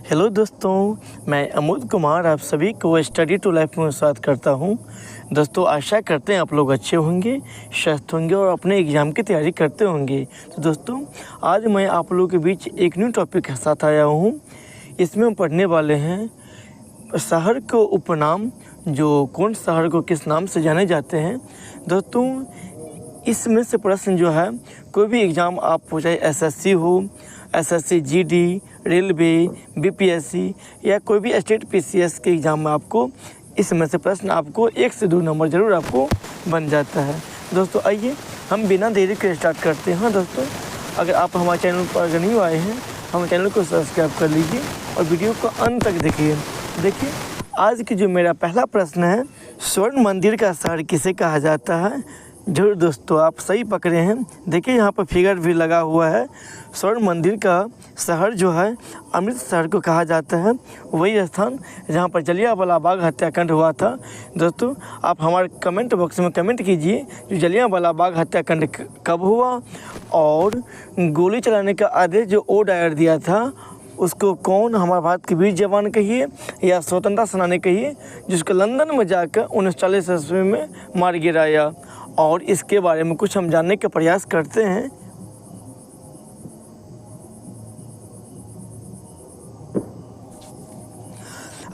Hello दोस्तों, मैं अमोद कुमार आप सभी को स्टडी टू लाइफ में स्वागत करता हूं। दोस्तों, आशा करते हैं आप लोग अच्छे होंगे, स्वस्थ होंगे और अपने एग्ज़ाम की तैयारी करते होंगे। तो दोस्तों, आज मैं आप लोगों के बीच एक न्यू टॉपिक के साथ आया हूं। इसमें हम पढ़ने वाले हैं शहर को उपनाम, जो कौन शहर को किस नाम से जाने जाते हैं। दोस्तों, इसमें से प्रश्न जो है, कोई भी एग्ज़ाम आप चाहे एसएससी हो, एसएससी जीडी, रेलवे, बीपीएससी या कोई भी स्टेट पीसीएस के एग्ज़ाम में आपको इसमें से प्रश्न आपको 1 से 2 नंबर ज़रूर आपको बन जाता है। दोस्तों, आइए हम बिना देरी के स्टार्ट करते हैं। दोस्तों, अगर आप हमारे चैनल पर अगर नहीं आए हैं, हमारे चैनल को सब्सक्राइब कर लीजिए और वीडियो को अंत तक देखिए। आज की जो मेरा पहला प्रश्न है, स्वर्ण मंदिर का शहर किसे कहा जाता है। जरूर दोस्तों, आप सही पकड़े हैं। देखिए, यहाँ पर फिगर भी लगा हुआ है। स्वर्ण मंदिर का शहर जो है अमृतसर को कहा जाता है, वही स्थान जहाँ पर जलियांवाला बाग हत्याकांड हुआ था। दोस्तों, आप हमारे कमेंट बॉक्स में कमेंट कीजिए, जो जलियांवाला बाग हत्याकांड कब हुआ और गोली चलाने का आदेश जो ओडायर दिया था, उसको कौन हमारे भारत के वीर जवान कहिए या स्वतंत्रता सेनानी कहिए, जिसको लंदन में जाकर 1940 ईस्वी में मार गिराया। और इसके बारे में कुछ हम जानने का प्रयास करते हैं।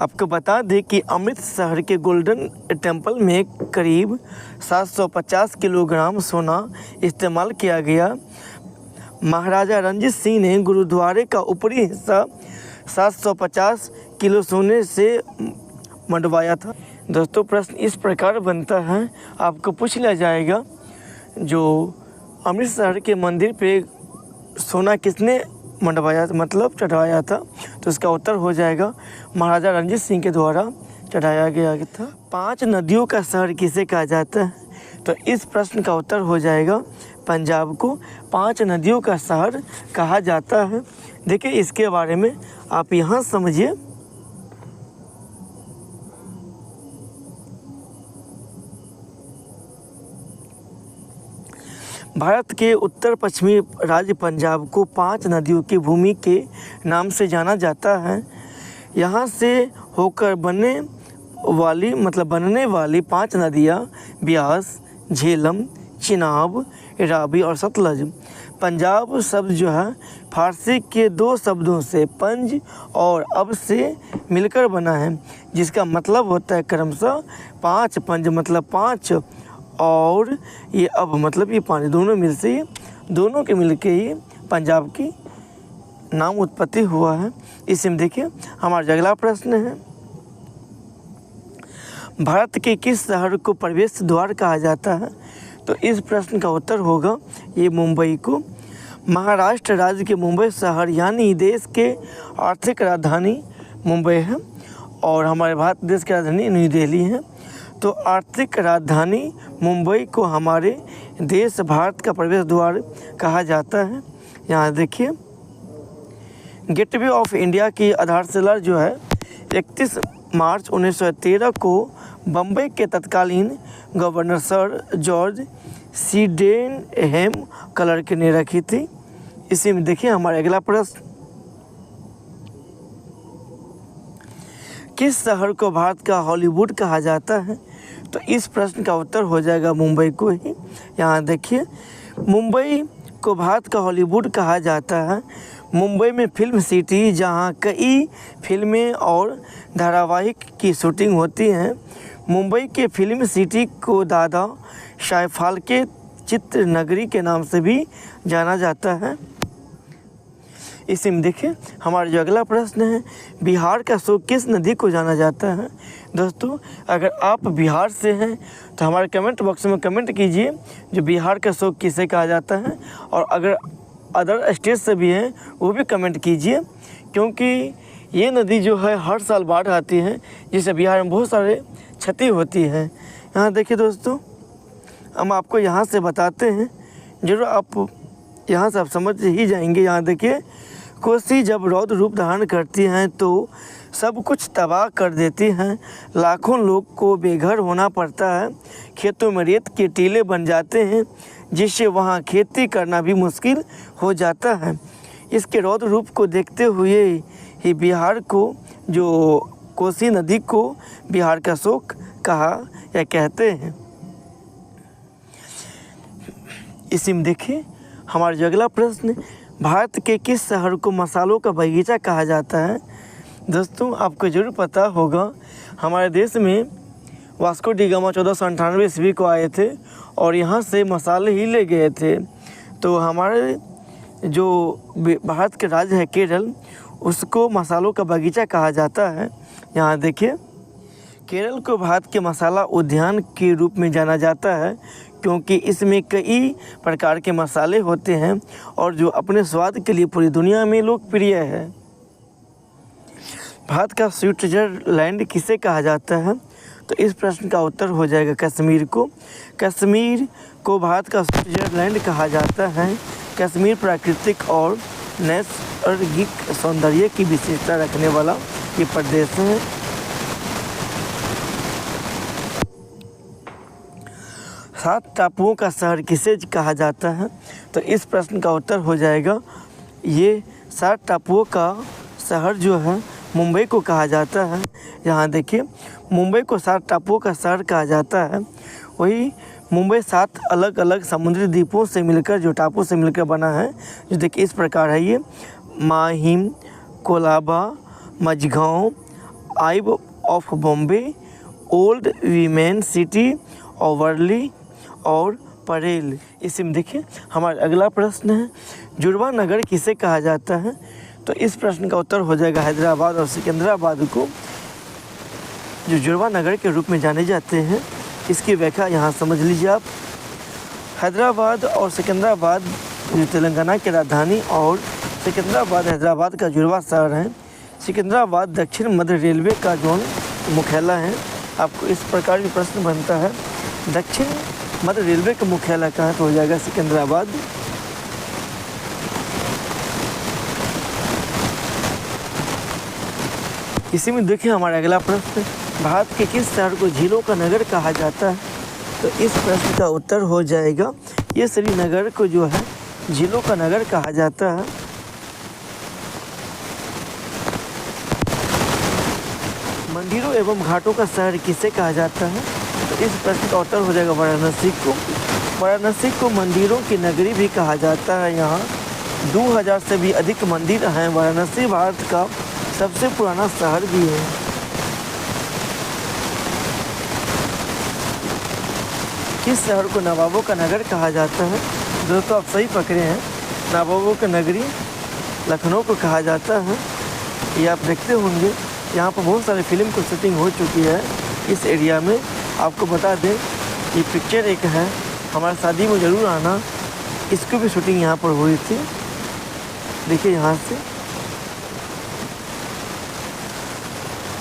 आपको बता दें कि अमृतसर के गोल्डन टेम्पल में करीब 750 किलोग्राम सोना इस्तेमाल किया गया। महाराजा रणजीत सिंह ने गुरुद्वारे का ऊपरी हिस्सा 750 किलो सोने से मंडवाया था। दोस्तों, प्रश्न इस प्रकार बनता है, आपको पूछ लिया जाएगा जो अमृतसर के मंदिर पे सोना किसने मंडवाया, मतलब चढ़ाया था, तो इसका उत्तर हो जाएगा महाराजा रणजीत सिंह के द्वारा चढ़ाया गया था। 5 नदियों का शहर किसे कहा जाता है, तो इस प्रश्न का उत्तर हो जाएगा पंजाब को 5 नदियों का शहर कहा जाता है। देखिए, इसके बारे में आप यहाँ समझिए। भारत के उत्तर पश्चिमी राज्य पंजाब को 5 नदियों की भूमि के नाम से जाना जाता है। यहाँ से होकर बनने वाली 5 नदियाँ ब्यास, झेलम, चिनाब, रावी और सतलज। पंजाब शब्द जो है फारसी के 2 शब्दों से पंज और अब से मिलकर बना है, जिसका मतलब होता है क्रमशः 5। पंज मतलब 5 और ये अब मतलब ये 5, दोनों के मिलके ही पंजाब की नाम उत्पत्ति हुआ है। इसमें देखिए, हमारा जो अगला प्रश्न है, भारत के किस शहर को प्रवेश द्वार कहा जाता है, तो इस प्रश्न का उत्तर होगा ये मुंबई को। महाराष्ट्र राज्य के मुंबई शहर यानी देश के आर्थिक राजधानी मुंबई है और हमारे भारत देश की राजधानी न्यू दिल्ली है। तो आर्थिक राजधानी मुंबई को हमारे देश भारत का प्रवेश द्वार कहा जाता है। यहाँ देखिए, गेटवे ऑफ इंडिया की आधारशिला जो है 31 मार्च 1913 को बम्बई के तत्कालीन गवर्नर सर जॉर्ज सीडेनहैम क्लार्क ने रखी थी। इसी में देखिए हमारा अगला प्रश्न, किस शहर को भारत का हॉलीवुड कहा जाता है, तो इस प्रश्न का उत्तर हो जाएगा मुंबई को ही। यहाँ देखिए, मुंबई को भारत का हॉलीवुड कहा जाता है। मुंबई में फिल्म सिटी, जहाँ कई फिल्में और धारावाहिक की शूटिंग होती हैं। मुंबई के फिल्म सिटी को दादा साहेब फाल्के चित्र नगरी के नाम से भी जाना जाता है। इसी में देखिए, हमारा जो अगला प्रश्न है, बिहार का शोक किस नदी को जाना जाता है। दोस्तों, अगर आप बिहार से हैं तो हमारे कमेंट बॉक्स में कमेंट कीजिए जो बिहार का शोक किसे कहा जाता है, और अगर अदर स्टेट से भी हैं वो भी कमेंट कीजिए, क्योंकि ये नदी जो है हर साल बाढ़ आती है, जिससे बिहार में बहुत सारे क्षति होती है। यहाँ देखिए दोस्तों, हम आपको यहाँ से बताते हैं, जरूर आप यहाँ से आप समझ ही जाएंगे। यहाँ देखिए, कोसी जब रौद्र रूप धारण करती हैं तो सब कुछ तबाह कर देती हैं। लाखों लोग को बेघर होना पड़ता है। खेतों में रेत के टीले बन जाते हैं, जिससे वहाँ खेती करना भी मुश्किल हो जाता है। इसके रौद्र रूप को देखते हुए ही बिहार को जो कोसी नदी को बिहार का शोक कहा या कहते हैं। इसी में देखिए हमारा जो अगला प्रश्न, भारत के किस शहर को मसालों का बगीचा कहा जाता है। दोस्तों आपको जरूर पता होगा, हमारे देश में वास्को डी गामा 1498 ईस्वी को आए थे और यहाँ से मसाले ही ले गए थे। तो हमारे जो भारत के राज्य है केरल, उसको मसालों का बगीचा कहा जाता है। यहाँ देखिए केरल को भारत के मसाला उद्यान के रूप में जाना जाता है क्योंकि इसमें कई प्रकार के मसाले होते हैं और जो अपने स्वाद के लिए पूरी दुनिया में लोकप्रिय है। भारत का स्विट्जरलैंड किसे कहा जाता है। तो इस प्रश्न का उत्तर हो जाएगा कश्मीर को। कश्मीर को भारत का स्विट्जरलैंड कहा जाता है। कश्मीर प्राकृतिक और नैसर्गिक सौंदर्य की विशेषता रखने वाला ये प्रदेश है। सात टापुओं का शहर किसे कहा जाता है। तो इस प्रश्न का उत्तर हो जाएगा, ये 7 टापुओं का शहर जो है मुंबई को कहा जाता है। यहाँ देखिए मुंबई को 7 टापुओं का शहर कहा जाता है। वही मुंबई 7 अलग अलग समुद्री द्वीपों से मिलकर, जो टापू से मिलकर बना है, जो देखिए इस प्रकार है। ये माहिम, कोलाबा, मझगांव, आइव of Bombay, old women city और वर्ली और परेल। इसी में देखिए हमारा अगला प्रश्न है, जुड़वा नगर किसे कहा जाता है। तो इस प्रश्न का उत्तर हो जाएगा हैदराबाद और सिकंदराबाद को जो जुड़वा नगर के रूप में जाने जाते हैं। इसकी व्याख्या यहाँ समझ लीजिए आप। हैदराबाद और सिकंदराबाद जो तेलंगाना की राजधानी और सिकंदराबाद हैदराबाद का जुड़वा शहर है। सिकंदराबाद दक्षिण मध्य रेलवे का जोन मुख्यालय है। आपको इस प्रकार का प्रश्न बनता है, दक्षिण मध्य रेलवे का मुख्यालय कहाँ, तो हो जाएगा सिकंदराबाद। इसी में देखिए हमारा अगला प्रश्न, भारत के किस शहर को झीलों का नगर कहा जाता है। तो इस प्रश्न का उत्तर हो जाएगा, ये श्रीनगर को जो है झीलों का नगर कहा जाता है। मंदिरों एवं घाटों का शहर किसे कहा जाता है। तो इस प्रश्न का उत्तर हो जाएगा वाराणसी को। वाराणसी को मंदिरों की नगरी भी कहा जाता है। यहाँ 2000 से भी अधिक मंदिर हैं। वाराणसी भारत का सबसे पुराना शहर भी है। किस शहर को नवाबों का नगर कहा जाता है। दोस्तों आप सही पकड़े हैं, नवाबों का नगरी लखनऊ को कहा जाता है। ये आप देखते होंगे, यहाँ पर बहुत सारे फिल्म की शूटिंग हो चुकी है इस एरिया में। आपको बता दें ये पिक्चर एक है, हमारी शादी में ज़रूर आना, इसकी भी शूटिंग यहाँ पर हुई थी। देखिए यहाँ से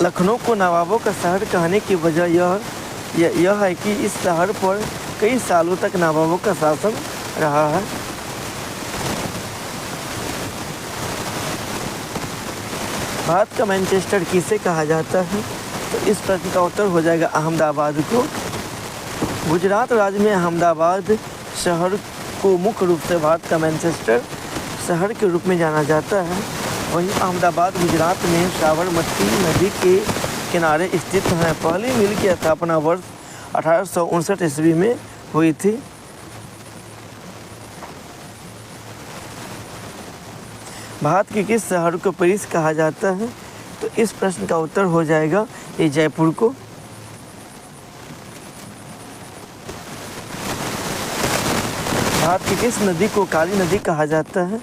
लखनऊ को नवाबों का शहर कहने की वजह यह है कि इस शहर पर कई सालों तक नवाबों का शासन रहा है। भारत का मैनचेस्टर किसे कहा जाता है। तो इस प्रश्न का उत्तर हो जाएगा अहमदाबाद को। गुजरात राज्य में अहमदाबाद शहर को मुख्य रूप से भारत का मैनचेस्टर शहर के रूप में जाना जाता है। वहीं अहमदाबाद गुजरात में साबरमती नदी के किनारे स्थित है। पहली मिल की स्थापना वर्ष 1859 ईस्वी में हुई थी। भारत के किस शहर को पेरिस कहा जाता है। तो इस प्रश्न का उत्तर हो जाएगा ये जयपुर को। भारत की किस नदी को काली नदी कहा जाता है।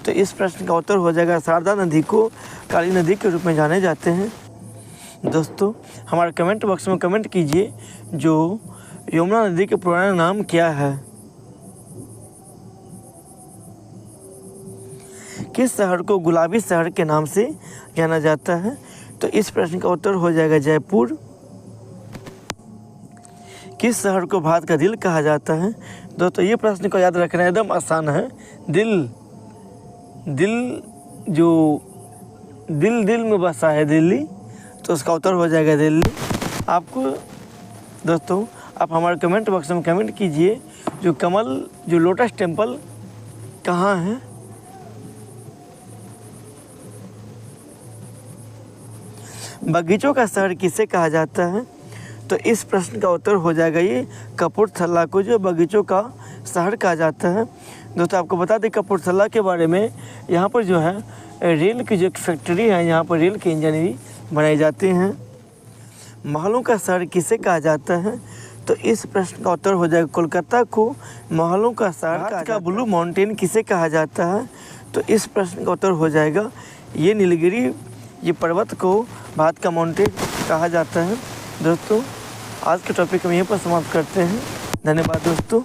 तो इस प्रश्न का उत्तर हो जाएगा शारदा नदी को काली नदी के रूप में जाने जाते हैं। दोस्तों हमारे कमेंट बॉक्स में कमेंट कीजिए, जो यमुना नदी के पुराना नाम क्या है। किस शहर को गुलाबी शहर के नाम से जाना जाता है। तो इस प्रश्न का उत्तर हो जाएगा जयपुर। किस शहर को भारत का दिल कहा जाता है। दोस्तों ये प्रश्न को याद रखना एकदम आसान है। दिल में बसा है दिल्ली, तो उसका उत्तर हो जाएगा दिल्ली। आपको दोस्तों आप हमारे कमेंट बॉक्स में कमेंट कीजिए, जो लोटस टेम्पल कहाँ है। बगीचों का शहर किसे कहा जाता है? तो इस प्रश्न का उत्तर हो जाएगा ये कपूरथला को जो बगीचों का शहर कहा जाता है। दोस्तों आपको बता दें कपूरथला के बारे में, यहाँ पर जो है रेल की जो एक फैक्ट्री है, यहाँ पर रेल के इंजन भी बनाए जाते हैं। महलों का शहर किसे कहा जाता है? तो इस प्रश्न का उत्तर हो जाएगा कोलकाता को महलों का शहर का ब्लू माउंटेन किसे कहा जाता है? तो इस प्रश्न का उत्तर हो जाएगा ये नीलगिरी, ये पर्वत को भारत का माउंटेन कहा जाता है। दोस्तों आज के टॉपिक हम यहीं पर समाप्त करते हैं। धन्यवाद दोस्तों।